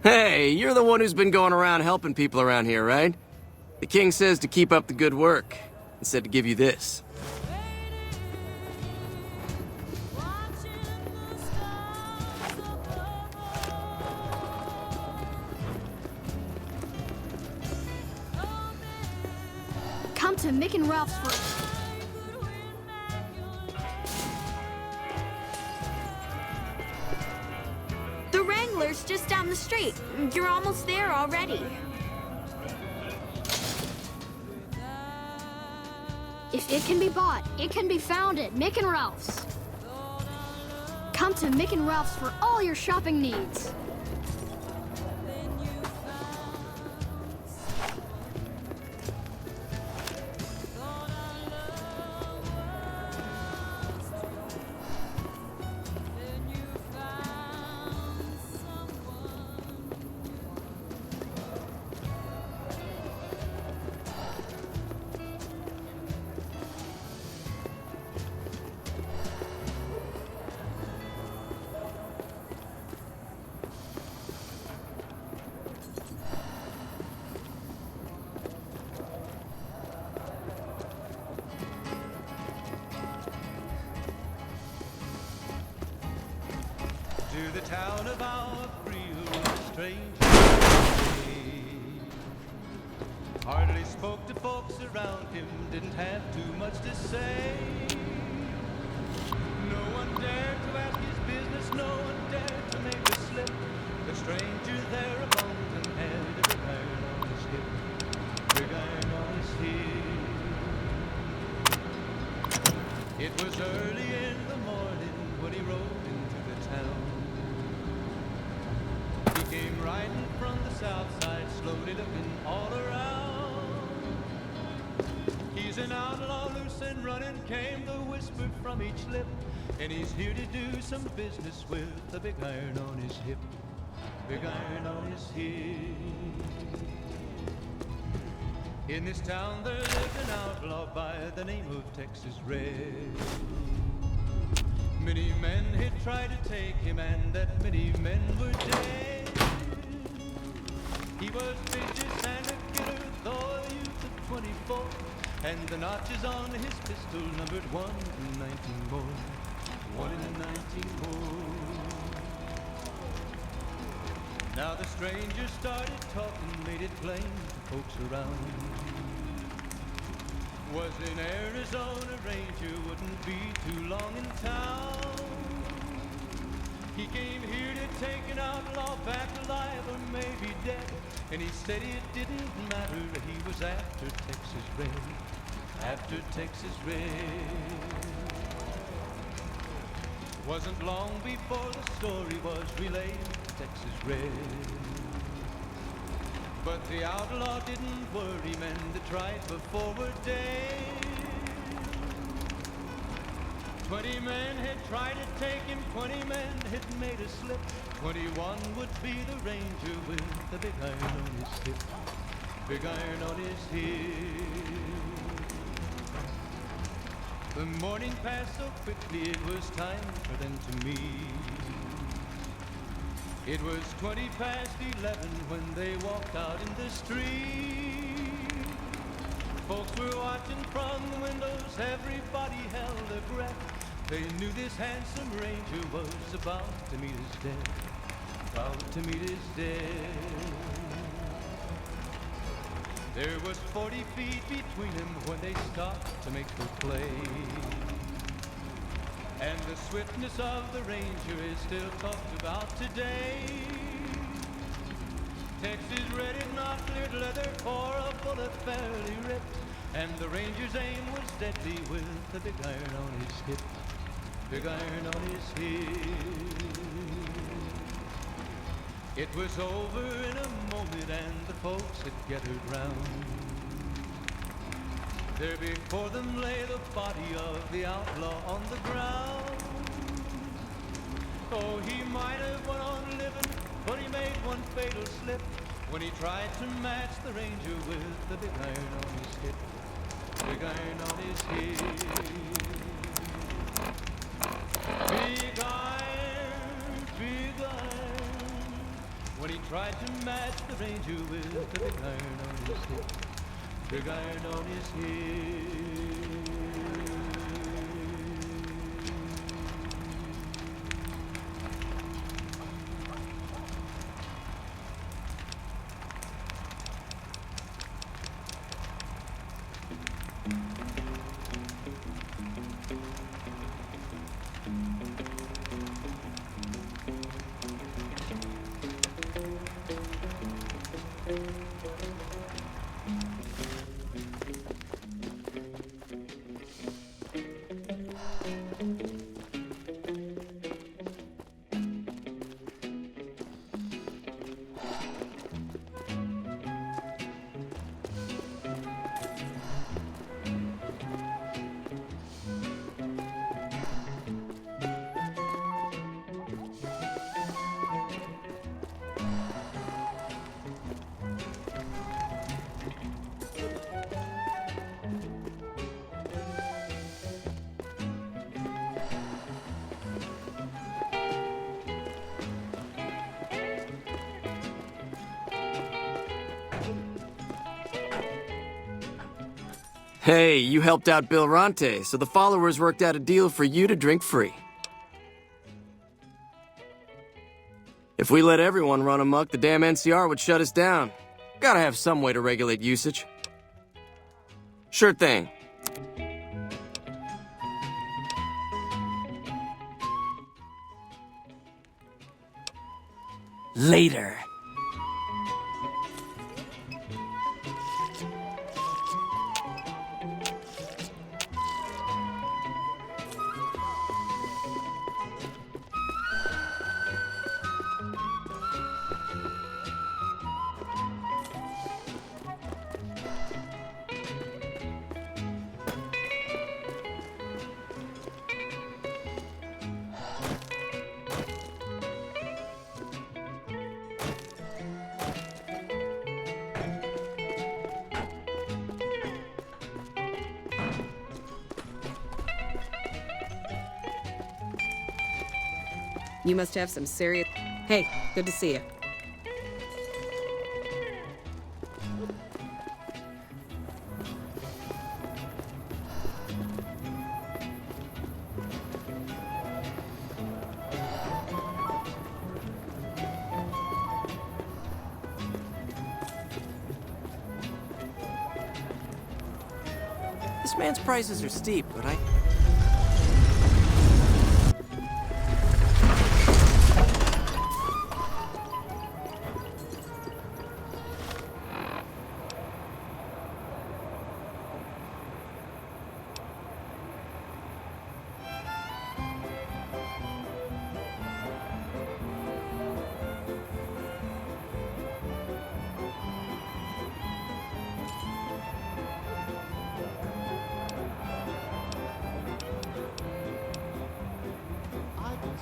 Hey, you're the one who's been going around helping people around here, right? The king says to keep up the good work, and said to give you this. Come to Mick and Ralph's for... The Wrangler's just down the street. You're almost there already. If it can be bought, it can be found at Mick and Ralph's. Come to Mick and Ralph's for all your shopping needs. To the town of our real stranger, hardly spoke to folks around him, didn't have too much to say. No one dared to ask his business, no one dared to make a slip. The stranger there among them had a big iron on his hip, big iron on his hip. It was early in the morning when he rode into the town. He came riding from the south side, slowly looking all around. He's an outlaw, loose and running, came the whisper from each lip. And he's here to do some business with a big iron on his hip, big iron on his hip. In this town there lived an outlaw by the name of Texas Red. Many men had tried to take him, and that many men were dead. He was vicious and a killer, though a youth of 24, and the notches on his pistol numbered 1 in 19 more, 1 in 19 more. Now the stranger started talking, made it plain to folks around. Was in Arizona, ranger, wouldn't be too long in town. He came here to take an outlaw back alive or maybe dead. And he said it didn't matter, he was after Texas Red, after Texas Red. Wasn't long before the story was relayed to Texas Red. But the outlaw didn't worry, men that tried before were dead. 20 men had tried to take him, 20 men had made a slip. 21 would be the ranger with the big iron on his hip, big iron on his hip. The morning passed so quickly, it was time for them to meet. It was 20 past 11 when they walked out in the street. Folks were watching from the windows, everybody held their breath. They knew this handsome ranger was about to meet his death, about to meet his death. There was 40 feet between them when they stopped to make their play. And the swiftness of the ranger is still talked about today. Texas Red had not cleared leather for a bullet fairly ripped, and the ranger's aim was deadly with the big iron on his hip, big iron on his hip. It was over in a moment and the folks had gathered round. There before them lay the body of the outlaw on the ground. Oh, he might have went on living, but he made one fatal slip when he tried to match the ranger with the big iron on his hip, big iron on his hip. Big iron, when he tried to match the ranger with the big iron on his hip. Big iron on his hip. Hey, you helped out Bill Ronte, so the followers worked out a deal for you to drink free. If we let everyone run amok, the damn NCR would shut us down. Gotta have some way to regulate usage. Sure thing. Later. You must have some serious... Hey, good to see you. This man's prices are steep, but I...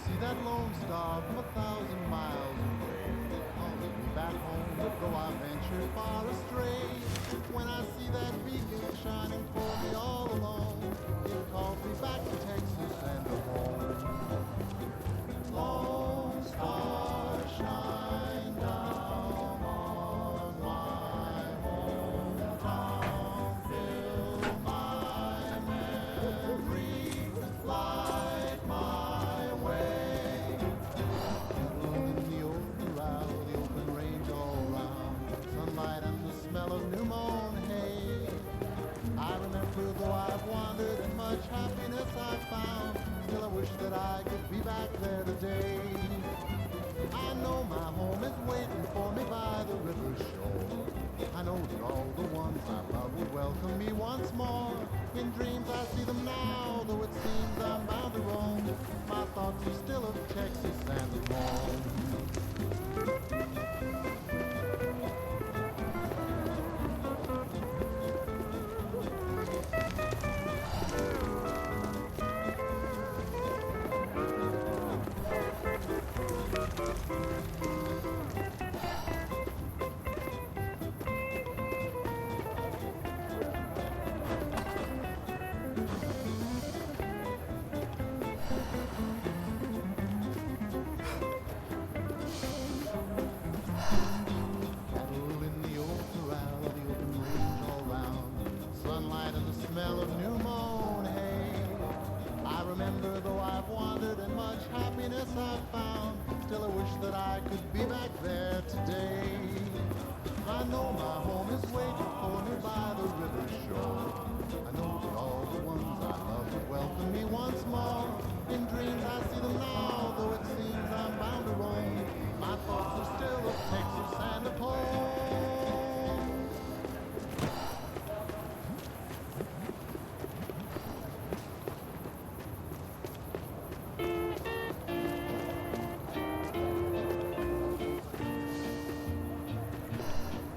See that lone star from 1,000 miles away, calling me back home, but though I venture far astray, when I see that beacon shining for me all alone, it calls me back to Texas and to home. Lone star, shine down on my hometown, fill my memory, light my way. In the open route, the open range all round, sunlight and the smell of new mown hay. I remember though I've wandered and much happiness I've found, still I wish that I could be back there today. I know my home is waiting for me by the river shore. I know that all the ones I love will welcome me once more. In dreams I see them now, though it seems I'm bound to roam. My thoughts are still of Texas and of home. smell of new mown hay. I remember though I've wandered and much happiness I've found, still I wish that I could be back there today. I know my home is waiting for me by the river shore. I know that all the ones I love would welcome me once more. In dreams I see them now, though it seems I'm bound to roam. My thoughts are still of Texas and of home.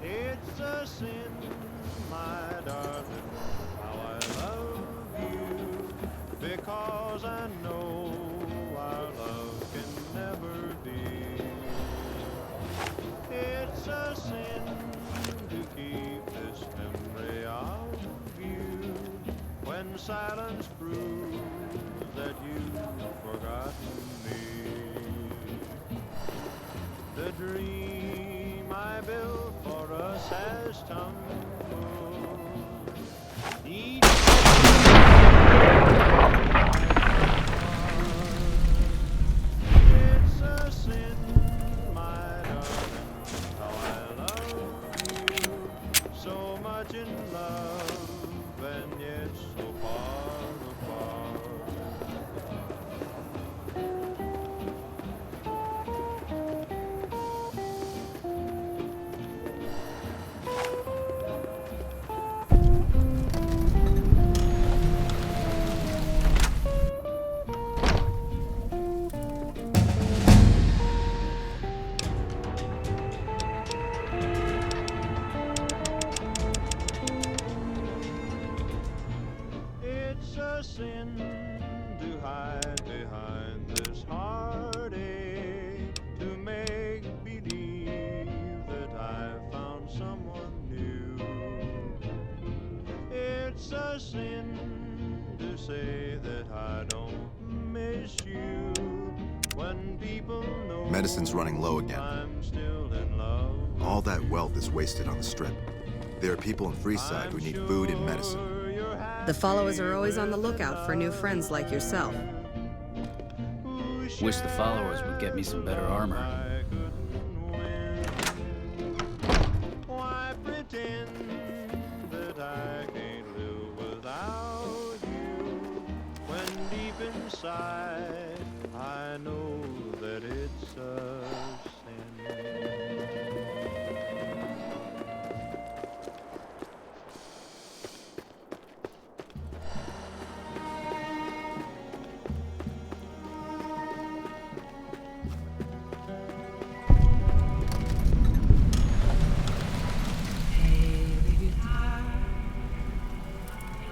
It's a sin, my darling, how I love you, because I know our love can never be. It's a sin to keep this memory of you when silence proves that you've forgotten me. The dream I built for us has tumbled. Each it's a sin, my darling, how I love you, so much in love and yet so far apart. It's a sin to hide behind this heartache, to make believe that I've found someone new. It's a sin to say that I don't miss you when people know Medicine's running low again. I'm still in love. All that wealth is wasted on the Strip. There are people in Freeside who need food and medicine. The followers are always on the lookout for new friends like yourself. Wish the followers would get me some better armor. Why pretend that I can't live without you when deep inside I know that it's a sin.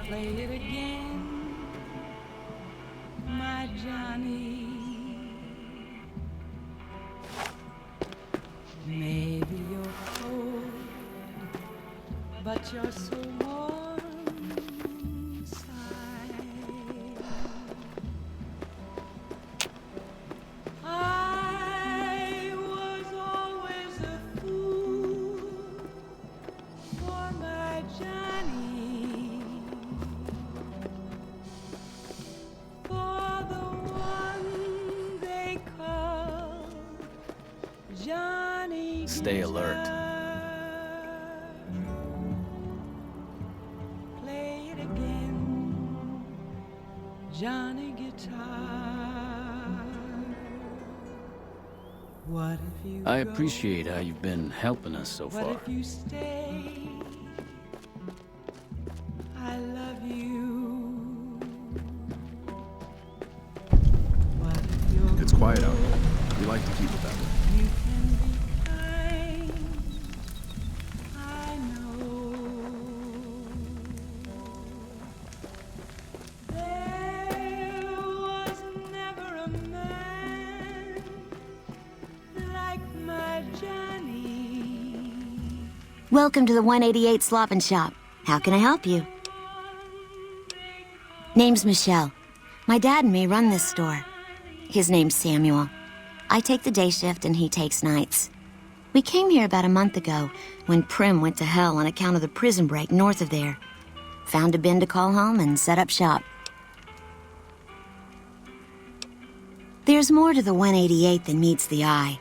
Play it again, my Johnny. Maybe you're cold, but you're so warm inside. I was always a fool for my Johnny. For the one they call Johnny. Stay alert. Guitar. Play it again, Johnny Guitar. What if you I go? appreciate how you've been helping us so What far. if you stay? I love you. What if you're It's quiet out here. We like to keep it that way. You can be kind. I know. There was never a man like my Johnny. Welcome to the 188 Slop and Shop. How can I help you? Name's Michelle. My dad and me run this store. His name's Samuel. I take the day shift and he takes nights. We came here about a month ago when Prim went to hell on account of the prison break north of there. found a bin to call home, and set up shop. There's more to the 188 than meets the eye.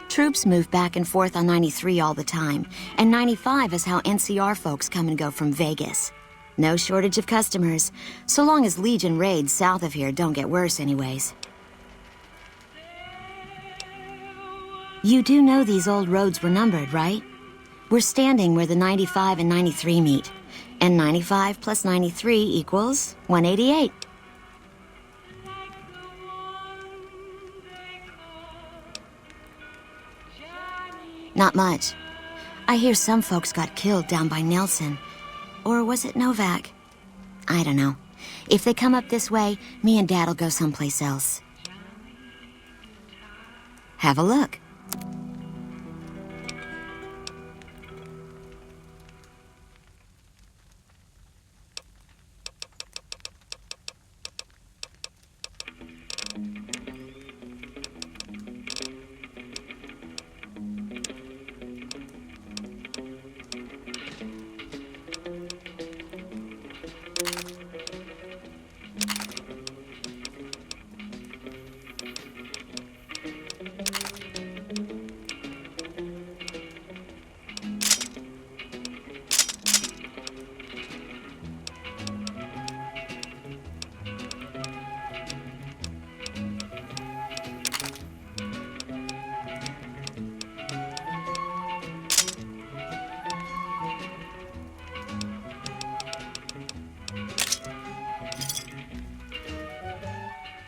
Troops move back and forth on 93 all the time, and 95 is how NCR folks come and go from Vegas. No shortage of customers, so long as Legion raids south of here don't get worse anyways. You do know these old roads were numbered, right? We're standing where the 95 and 93 meet, and 95 plus 93 equals 188. Not much. I hear some folks got killed down by Nelson. Or was it Novak? I don't know. If they come up this way, me and Dad'll go someplace else. Have a look.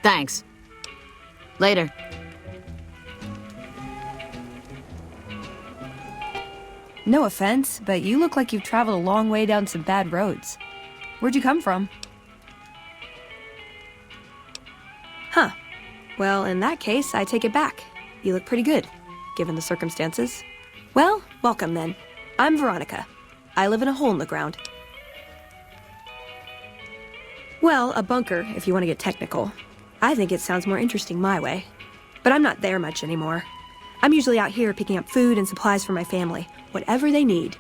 Thanks. Later. No offense, but you look like you've traveled a long way down some bad roads. Where'd you come from? Huh. Well, in that case, I take it back. You look pretty good, given the circumstances. Well, welcome then. I'm Veronica. I live in a hole in the ground. Well, a bunker, if you want to get technical. I think it sounds more interesting my way. But I'm not there much anymore. I'm usually out here picking up food and supplies for my family, whatever they need.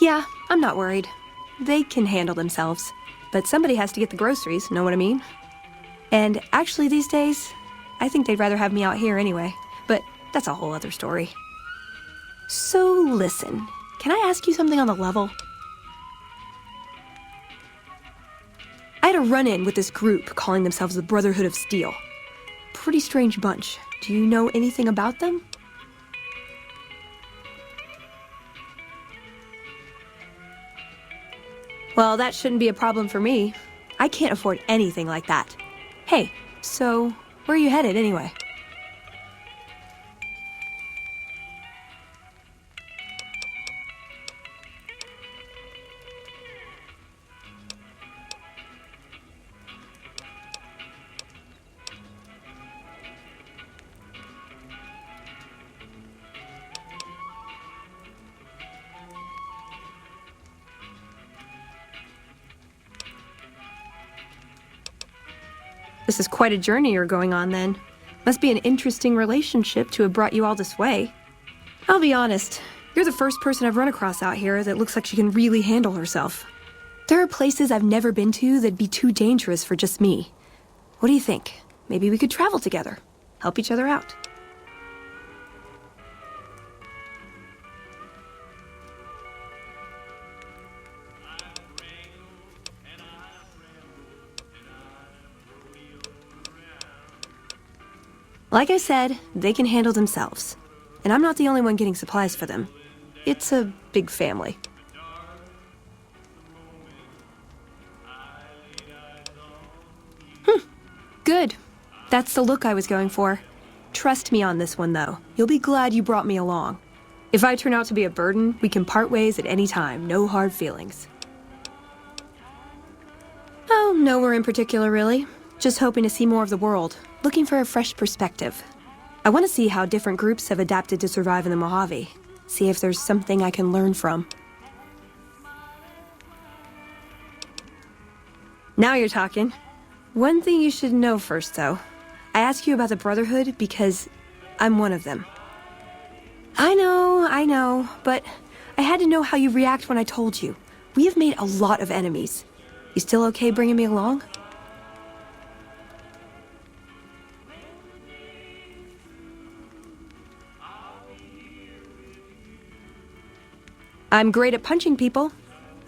Yeah, I'm not worried. They can handle themselves. But somebody has to get the groceries, know what I mean? And actually these days, I think they'd rather have me out here anyway. But that's a whole other story. So listen, can I ask you something on the level? I had a run-in with this group calling themselves the Brotherhood of Steel. Pretty strange bunch. Do you know anything about them? Well, that shouldn't be a problem for me. I can't afford anything like that. Hey, so where are you headed anyway? This is quite a journey you're going on, then. Must be an interesting relationship to have brought you all this way. I'll be honest, you're the first person I've run across out here that looks like she can really handle herself. There are places I've never been to that'd be too dangerous for just me. What do you think? Maybe we could travel together, help each other out. Like I said, they can handle themselves. And I'm not the only one getting supplies for them. It's a big family. Good. That's the look I was going for. Trust me on this one, though. You'll be glad you brought me along. If I turn out to be a burden, we can part ways at any time. No hard feelings. Oh, nowhere in particular, really. Just hoping to see more of the world. Looking for a fresh perspective. I want to see how different groups have adapted to survive in the Mojave. See if there's something I can learn from. Now you're talking. One thing you should know first, though. I ask you about the Brotherhood because I'm one of them. I know, but I had to know how you react when I told you. We have made a lot of enemies. You still okay bringing me along? I'm great at punching people.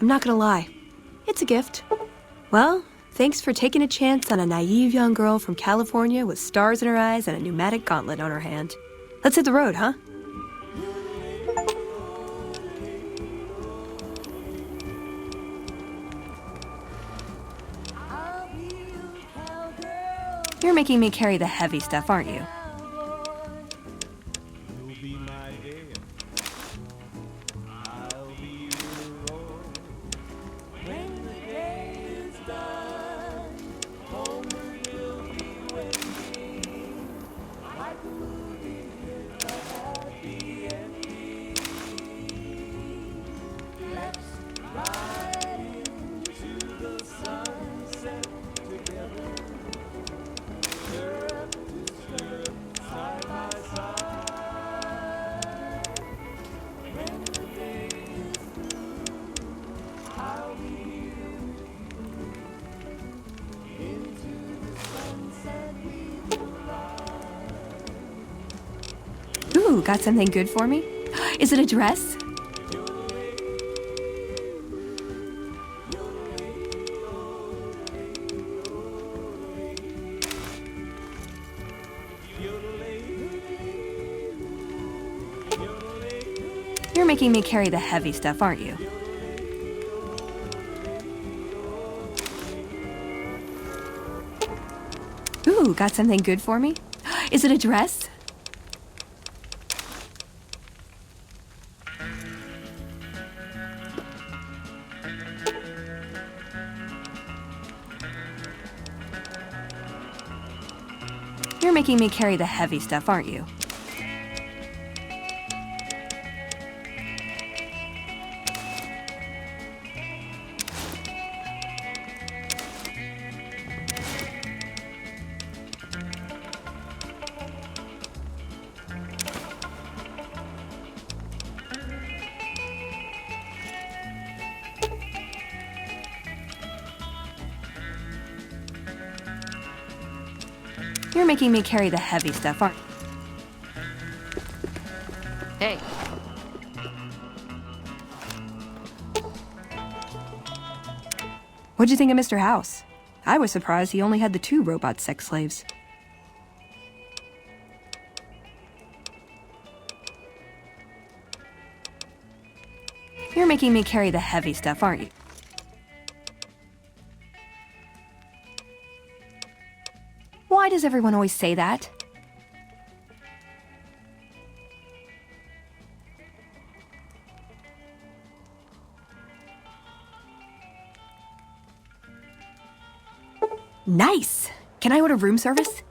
I'm not gonna lie. It's a gift. Well, thanks for taking a chance on a naive young girl from California with stars in her eyes and a pneumatic gauntlet on her hand. Let's hit the road, huh? You're making me carry the heavy stuff, aren't you? You'll be my air. I'll be your roar. When the day is done, homeward you'll be waiting. Like a movie with a happy ending. Let's ride into the sunset together. Stirrup to stirrup, side by side. When the day is through, I'll be here with you. Into the sunset we will ride. Ooh, got something good for me? Is it a dress? You're making me carry the heavy stuff, aren't you? Ooh, got something good for me? Is it a dress? You're making me carry the heavy stuff, aren't you? You're making me carry the heavy stuff, aren't you? Hey. What'd you think of Mr. House? I was surprised he only had the 2 robot sex slaves. You're making me carry the heavy stuff, aren't you? Why does everyone always say that? Nice! Can I order room service?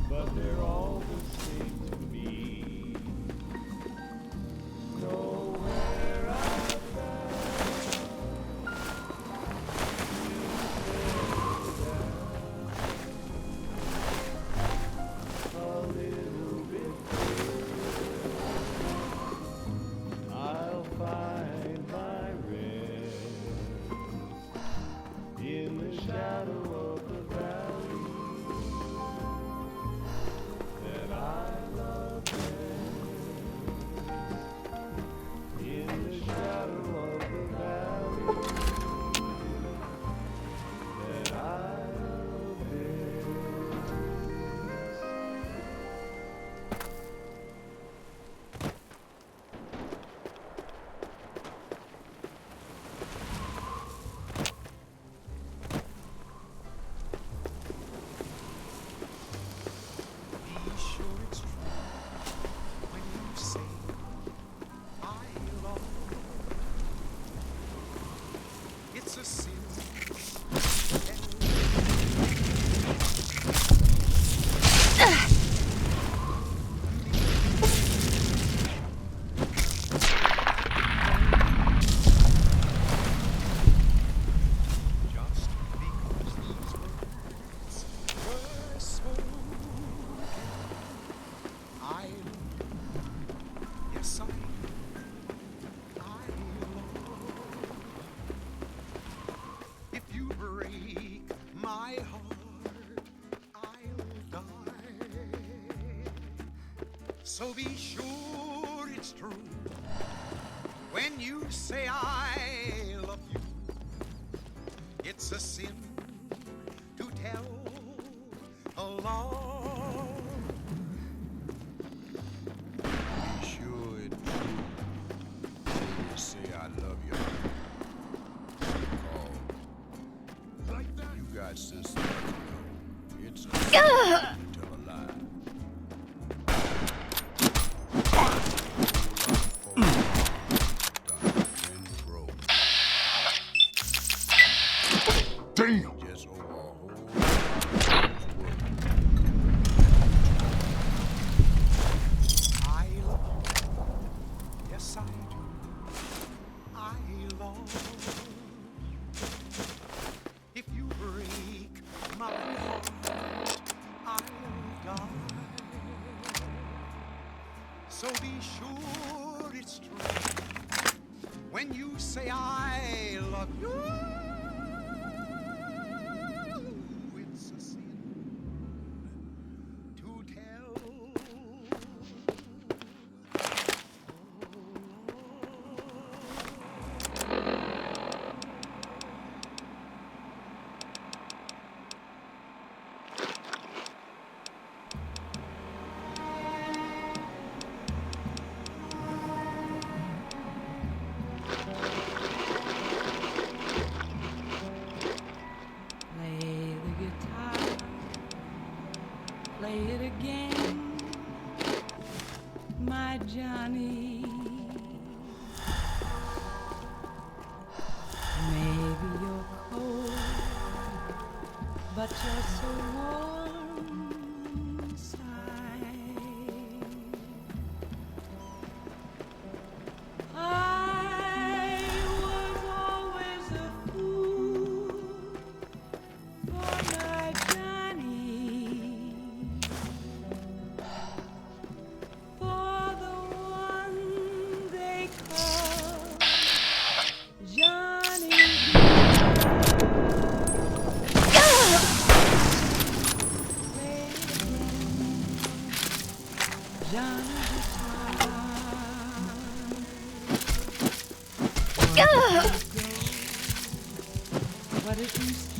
But they're all the same to me. Nowhere I've found a little bit further, I'll find my rest in the shadow of the valley that I love best. In the shadow of the valley that I love best. Be sure it's true when you say I love you. It's a sin. Just because these words were spoken, I yes, I love. If you break my heart, I'll die. So be sure it's true when you say I love you. It's a sin to tell a lie. Be sure it's true when you say I love you. Oh, like that. You got sister. It's a sin to tell a lie. Damn! Just over a whole I love you. Yes, I do. I love you. If you break my heart, I'll die. So be sure it's true when you say I love you. It's a sin to tell. Play the guitar, play it again, my Johnny. Maybe you're cold, but you're so warm inside. I was always a fool for my Johnny. What if you stay?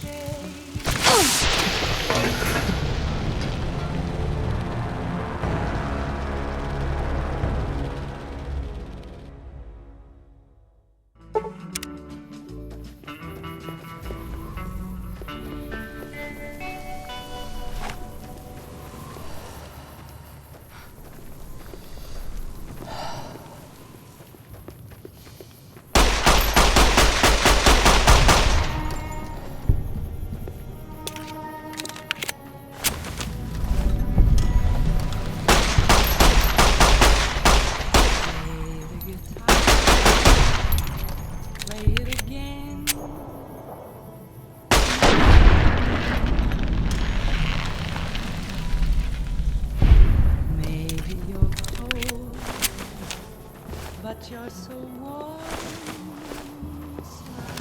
Play it again. Maybe you're cold, but you're so warm inside.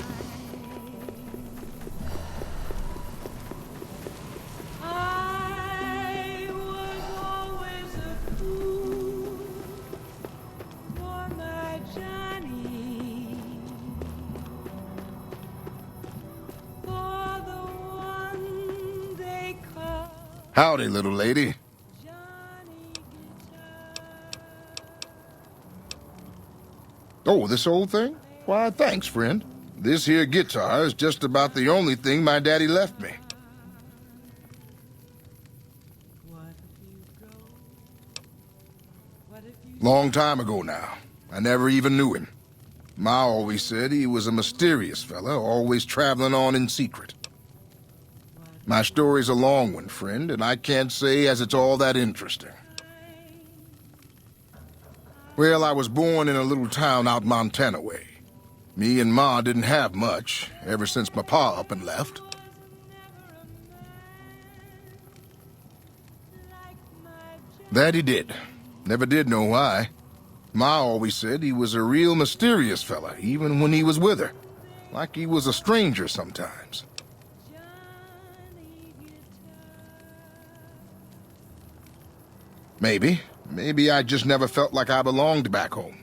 I was always a fool for my Johnny. For the one they call Howdy, little lady. Johnny Guitar. Oh, this old thing? Why, thanks, friend. This here guitar is just about the only thing my daddy left me. What if you go? What if you Long time ago now. I never even knew him. Ma always said he was a mysterious fella, always traveling on in secret. My story's a long one, friend, and I can't say as it's all that interesting. Well, I was born in a little town out Montana way. Me and Ma didn't have much, ever since my pa up and left. That he did. Never did know why. Ma always said he was a real mysterious fella, even when he was with her. Like he was a stranger sometimes. Maybe. Maybe I just never felt like I belonged back home.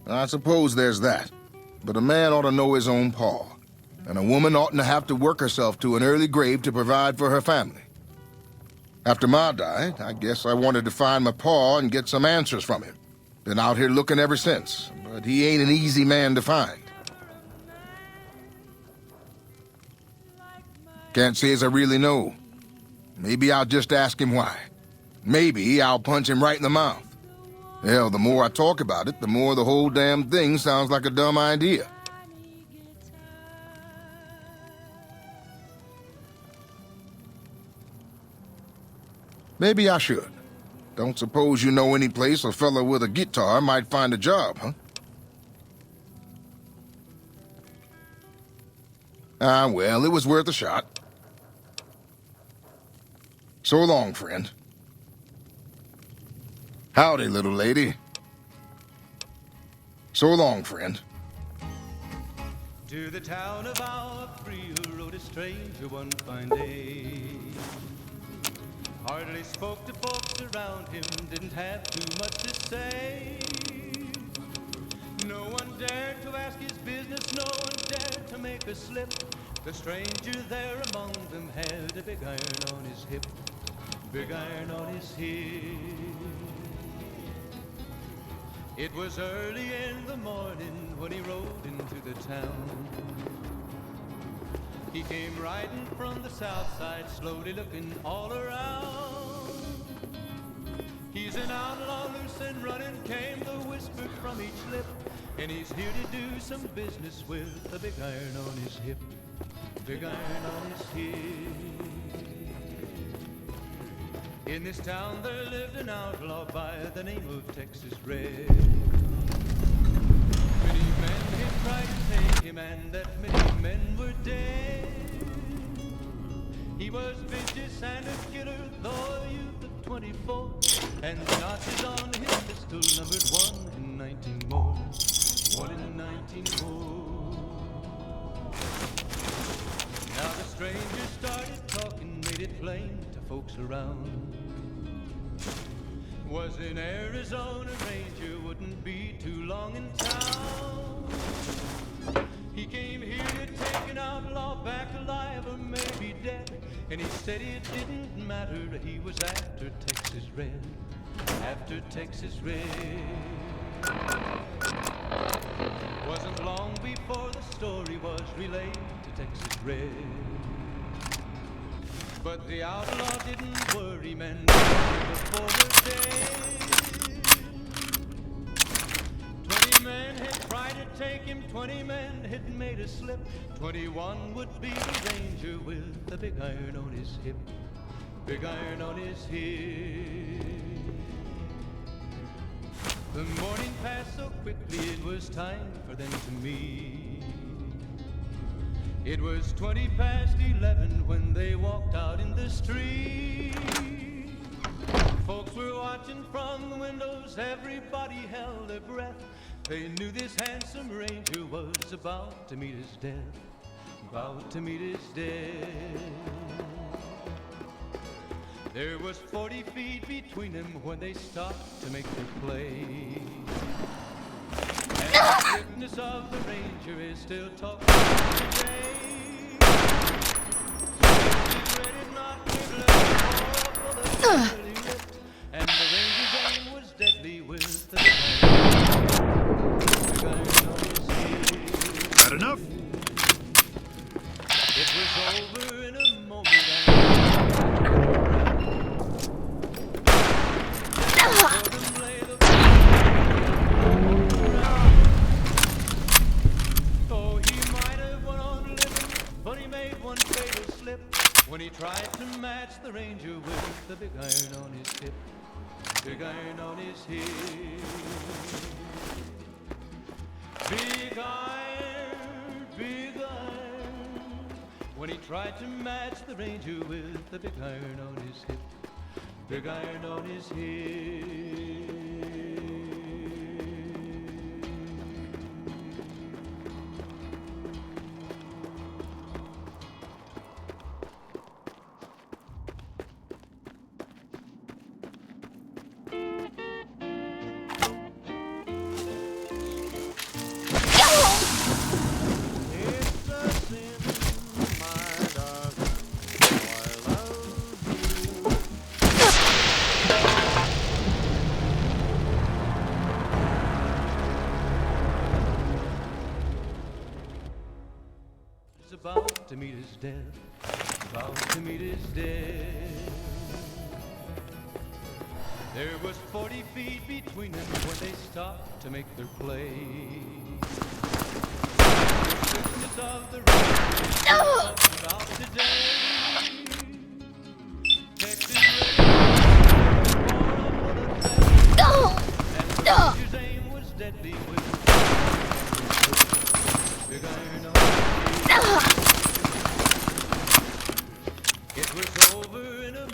I suppose there's that. But a man ought to know his own paw. And a woman oughtn't to have to work herself to an early grave to provide for her family. After Ma died, I guess I wanted to find my paw and get some answers from him. Been out here looking ever since, but he ain't an easy man to find. Can't say as I really know. Maybe I'll just ask him why. Maybe I'll punch him right in the mouth. Hell, the more I talk about it, the more the whole damn thing sounds like a dumb idea. Maybe I should. Don't suppose you know any place a fella with a guitar might find a job, huh? Ah, well, it was worth a shot. So long, friend. Howdy, little lady. So long, friend. To the town of our free rode a stranger one fine day. Hardly spoke to folks around him, didn't have too much to say. No one dared to ask his business, no one dared to make a slip. The stranger there among them had a big iron on his hip, big iron on his hip. It was early in the morning when he rode into the town. He came riding from the south side, slowly looking all around. He's an outlaw, loose and running, came the whisper from each lip. And he's here to do some business with a big iron on his hip, big iron on his hip. In this town there lived an outlaw by the name of Texas Red. Many men had tried to take him, and that many men were dead. He was vicious and a killer, though a youth of 24, and the notches on his pistol numbered 1 in 19 more, 1 in 19 more. folks around. Was in Arizona, Ranger wouldn't be too long in town. He came here to take an outlaw back alive or maybe dead. And he said it didn't matter, he was after Texas Red. After Texas Red. Wasn't long before the story was relayed to Texas Red. But the outlaw didn't worry men before the day. 20 men had tried to take him, 20 men had made a slip. 21 would be the Ranger with the big iron on his hip. Big iron on his hip. The morning passed so quickly it was time for them to meet. It was 20 past 11 when they walked out in the street. Folks were watching from the windows, everybody held their breath. They knew this handsome Ranger was about to meet his death. About to meet his death. There was 40 feet between them when they stopped to make their play. And the swiftness of the Ranger is still talked about today. And the Ranger's aim was deadly with the That enough? It was over in a moment. Oh, he might have went on living, but he made one fatal slip when he tried to match the Ranger with the big iron on his hip. Big iron on his hip. Big iron, big iron. When he tried to match the Ranger with the big iron on his hip. Big iron on his hip. About to meet his death, about to meet his death. There was 40 feet between them when they stopped to make their play. The swiftness of the Ranger about today. Texas and the Ranger's aim was deadly with big iron on. It was over in a moment.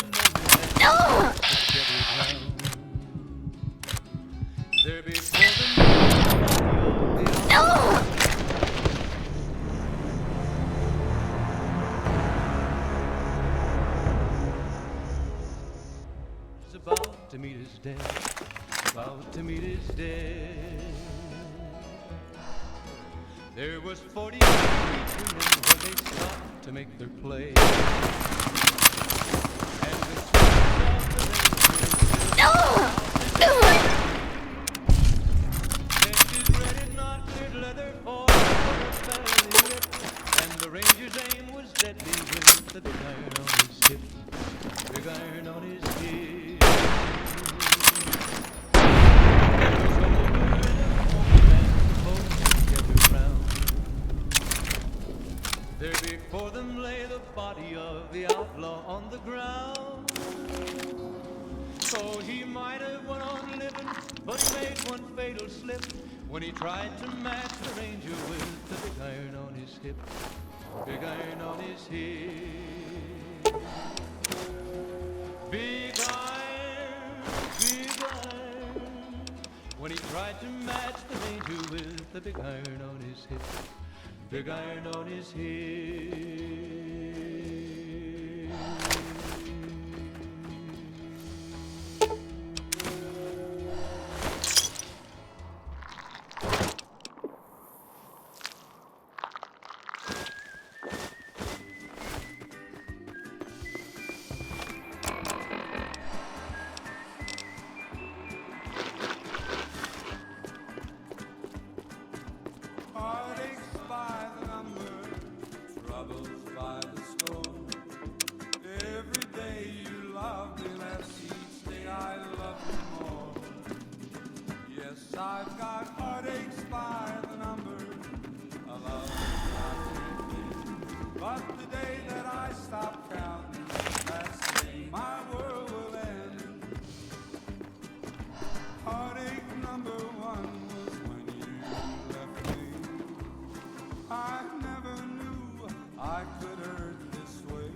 There before them. He's about to meet his death. About to meet his death. There was 40 feet between them when they stopped to make their play. And the Texas Red had not cleared leather for the belly lip. And the Ranger's aim was deadly with the big iron on his hip. Big iron on his hip. There before them lay the body of the outlaw on the ground. So he might have went on living, but he made one fatal slip when he tried to match the Ranger with the big iron on his hip. Big iron on his hip. Big iron, big iron. When he tried to match the Ranger with the big iron on his hip. Big iron on his hip. I've got heartaches by the number. A love but the day that I stop counting, that's the day my world will end. Heartache number one was when you left me. I never knew I could hurt this way.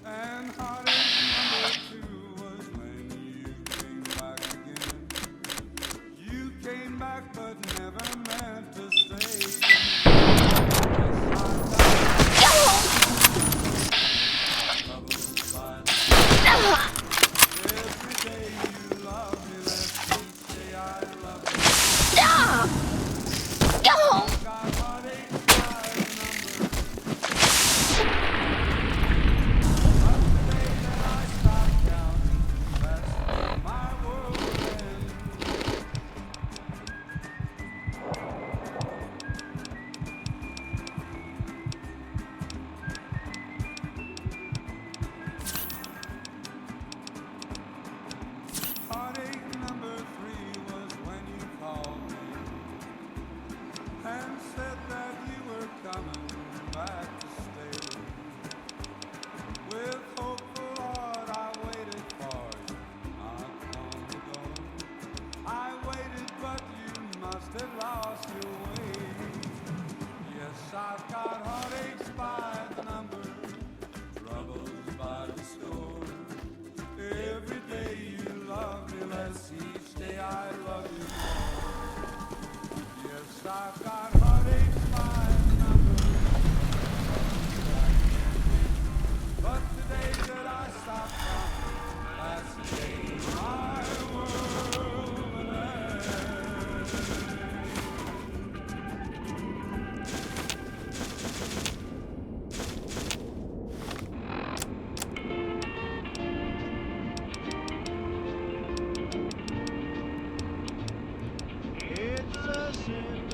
And heartache number two was when you came back again. You came back but never meant to stay. Every day you love me, let me say I love you. Got heartache by the number. But the day that I stop counting, that's the day my world will end. Heartache number three was when you called me and said that you were coming back to stay. With hopeful heart I waited for you not long ago. I waited but you must have lost your way. Yes, I've got heartaches by the number, troubles by the score. Every day you love me less, each day I love you more. Yes, I've got heartaches by the number, but the day that I stop counting, that's the day my world will end. It's a sin,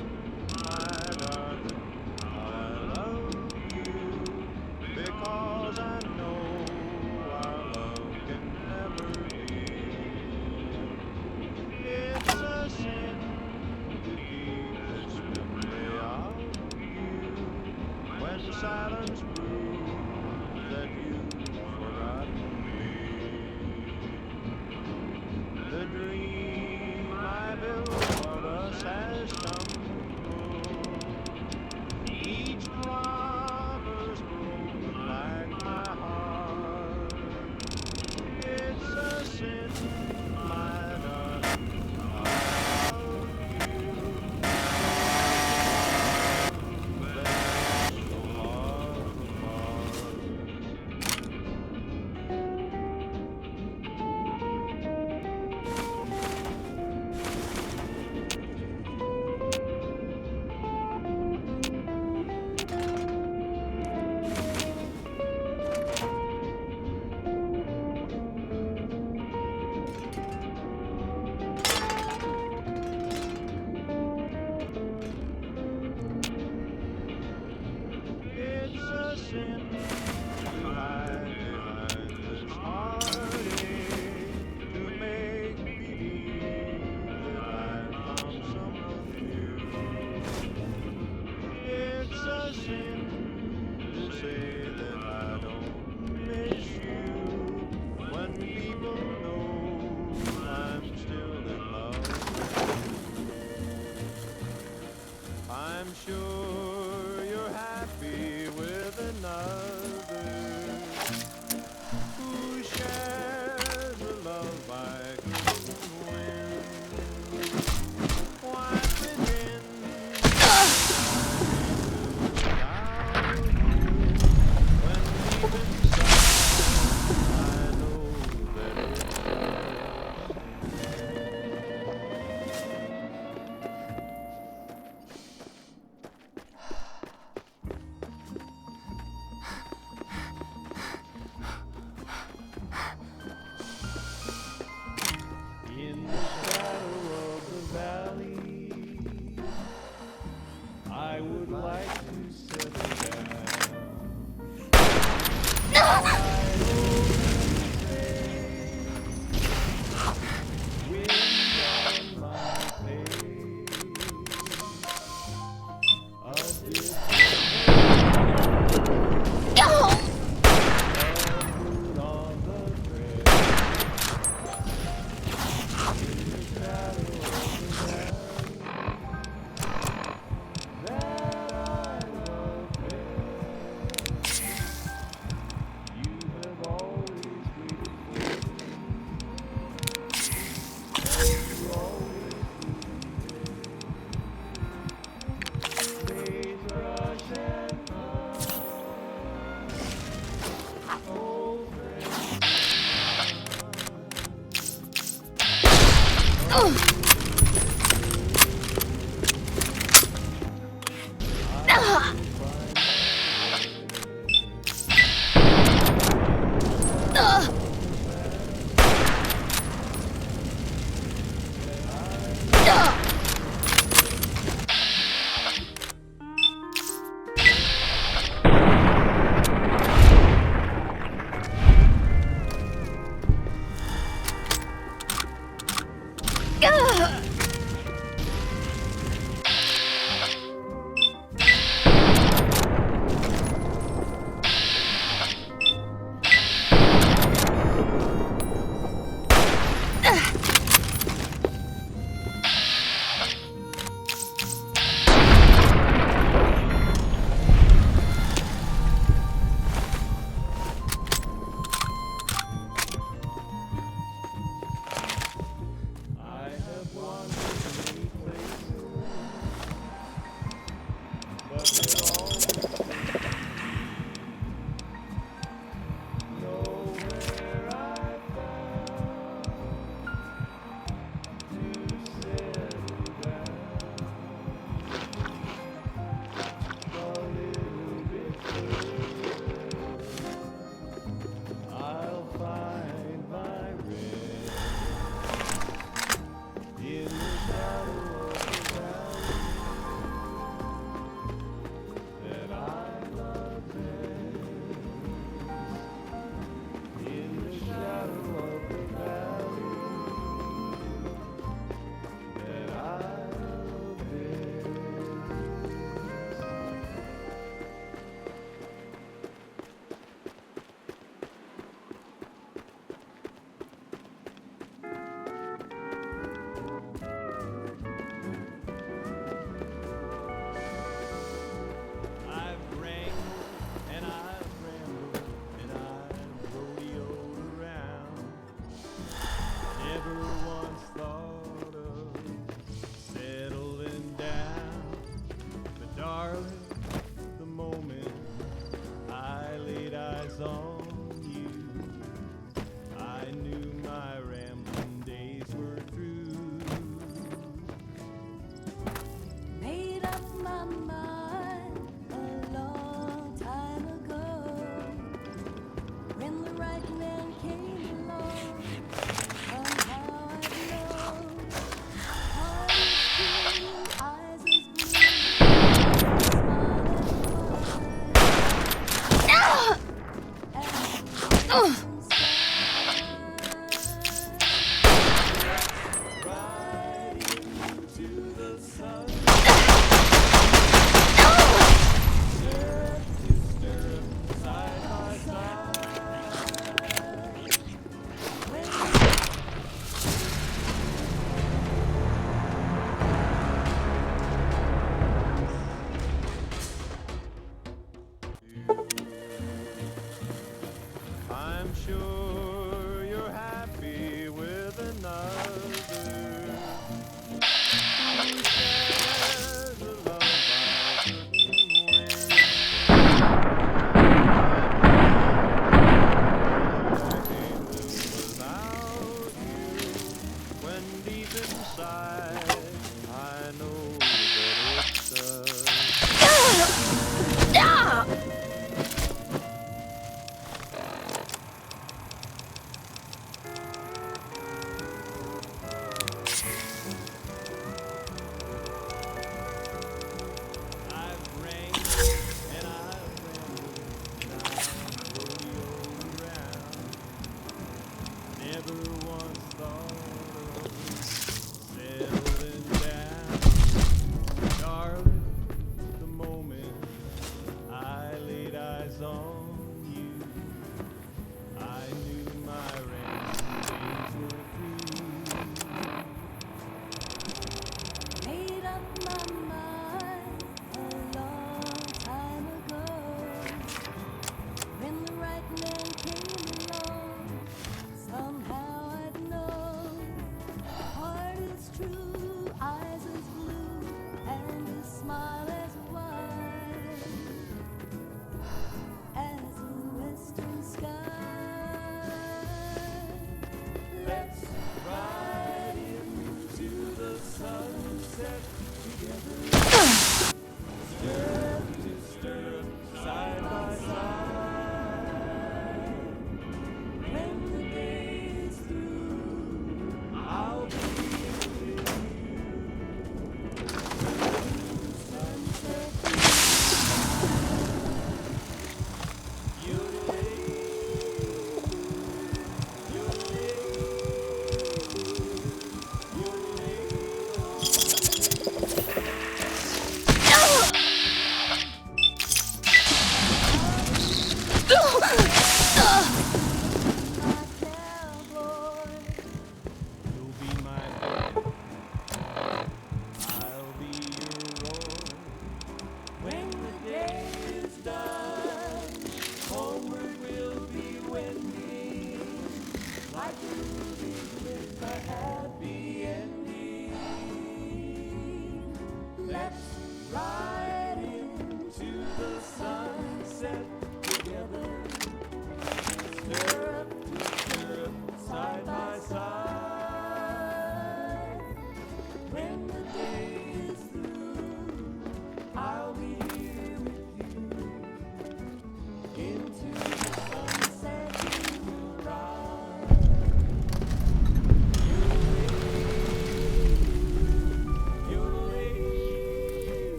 I'm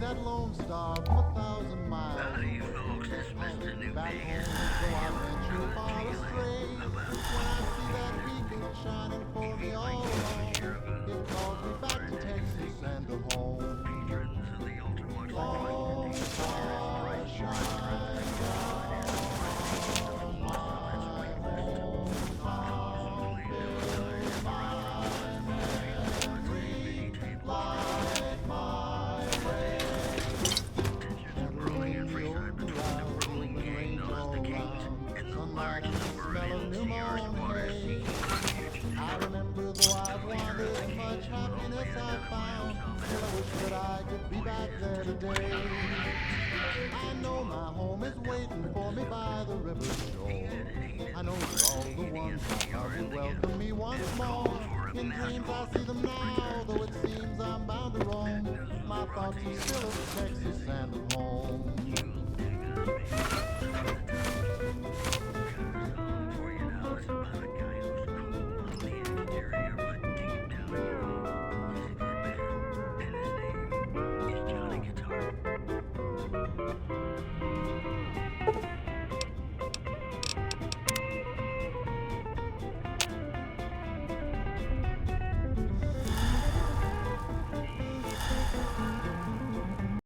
that lone star from 1,000 miles. Howdy, folks. This is Mr. New Back home, so I venture far astray. When I see that beacon shining for me all along, it calls me back to Texas and to home. Long star shine down on my hometown, fill my memory, light my way. Rolling in freestyle between the rolling gang knows the kings and the large number of NCR's waters. I remember though I've wandered, much happiness I found. Still I wish that I could be back there today. I know my home is waiting for me by the river shore. I know that all the ones I love will welcome me once more. In dreams I see them now, though it seems I'm bound to roam. My thoughts are still of Texas and of home.